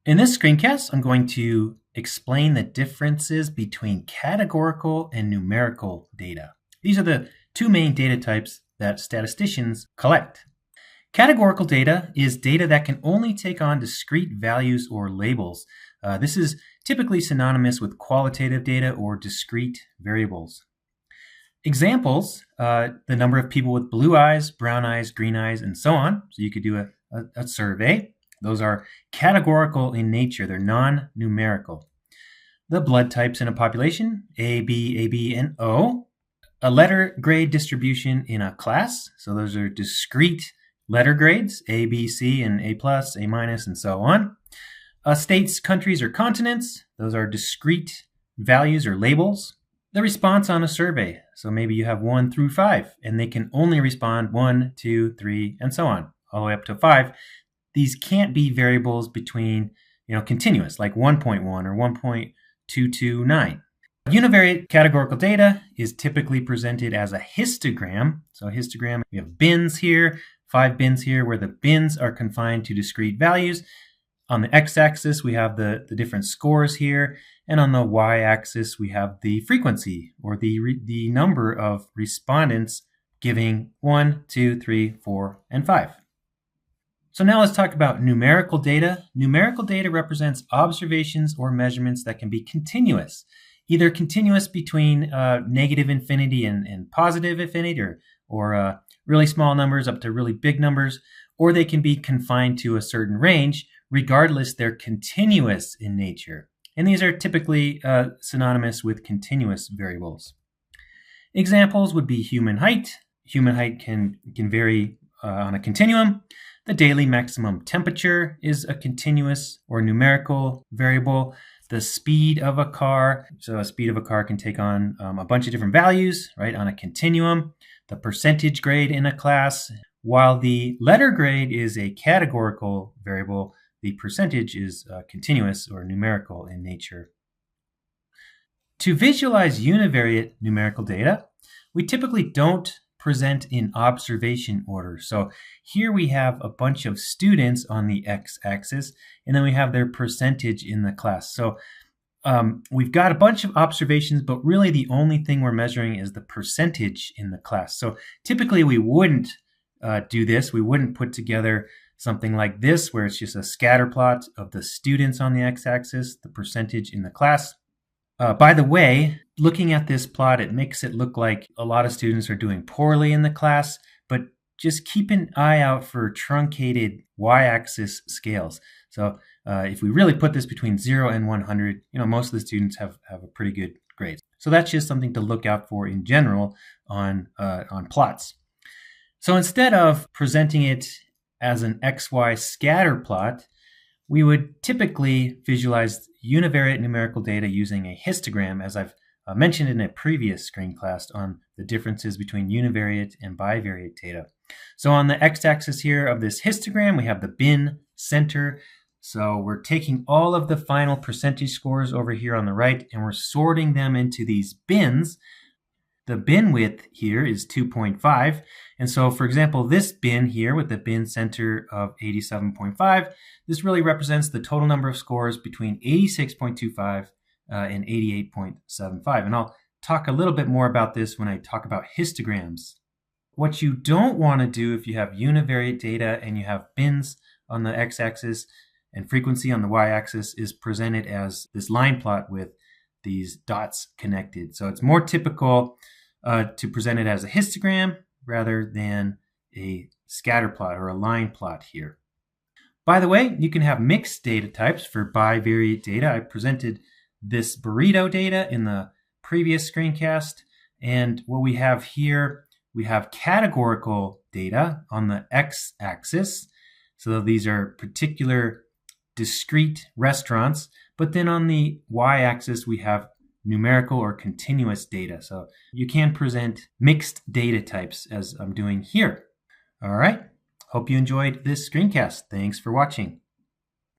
In this screencast, I'm going to explain the differences between categorical and numerical data. These are the two main data types that statisticians collect. Categorical data is data that can only take on discrete values or labels. This is typically synonymous with qualitative data or discrete variables. Examples, the number of people with blue eyes, brown eyes, green eyes, and so on. So you could do a survey. Those are categorical in nature. They're non-numerical. The blood types in a population, A, B, and O. A letter grade distribution in a class. So those are discrete letter grades, A, B, C, and A+, A-, and so on. States, countries, or continents. Those are discrete values or labels. The response on a survey. So maybe you have 1 through 5, and they can only respond 1, 2, 3, and so on, all the way up to 5. These can't be variables between, continuous, like 1.1 or 1.229. Univariate categorical data is typically presented as a histogram. So a histogram, we have bins here, 5 bins here, where the bins are confined to discrete values. On the x-axis, we have the different scores here. And on the y-axis, we have the frequency, or the number of respondents giving 1, 2, 3, 4, and 5. So now let's talk about numerical data. Numerical data represents observations or measurements that can be continuous, either continuous between negative infinity and positive infinity, or really small numbers up to really big numbers, or they can be confined to a certain range. Regardless, they're continuous in nature. And these are typically synonymous with continuous variables. Examples would be human height. Human height can vary on a continuum. The daily maximum temperature is a continuous or numerical variable. The speed of a car, so a speed of a car can take on a bunch of different values, right, on a continuum. The percentage grade in a class, while the letter grade is a categorical variable, the percentage is continuous or numerical in nature. To visualize univariate numerical data, we typically don't present in observation order. So here we have a bunch of students on the x-axis, and then we have their percentage in the class. So we've got a bunch of observations, but really the only thing we're measuring is the percentage in the class. So typically we wouldn't do this. We wouldn't put together something like this, where it's just a scatter plot of the students on the x-axis, the percentage in the class. By the way, looking at this plot, it makes it look like a lot of students are doing poorly in the class, but just keep an eye out for truncated y-axis scales. So if we really put this between 0 and 100, most of the students have a pretty good grade. So that's just something to look out for in general on plots. So instead of presenting it as an XY scatter plot, we would typically visualize univariate numerical data using a histogram, as I've mentioned in a previous screen class on the differences between univariate and bivariate data. So on the x-axis here of this histogram, we have the bin center. So we're taking all of the final percentage scores over here on the right, and we're sorting them into these bins. The bin width here is 2.5. And so, for example, this bin here with the bin center of 87.5, this really represents the total number of scores between 86.25 and 88.75. And I'll talk a little bit more about this when I talk about histograms. What you don't want to do if you have univariate data and you have bins on the x-axis and frequency on the y-axis is presented as this line plot with these dots connected. So it's more typical to present it as a histogram rather than a scatter plot or a line plot here. By the way, you can have mixed data types for bivariate data. I presented this burrito data in the previous screencast. And what we have here, we have categorical data on the x-axis. So these are particular discrete restaurants. But then on the y-axis, we have numerical or continuous data. So you can present mixed data types as I'm doing here. All right. Hope you enjoyed this screencast. Thanks for watching.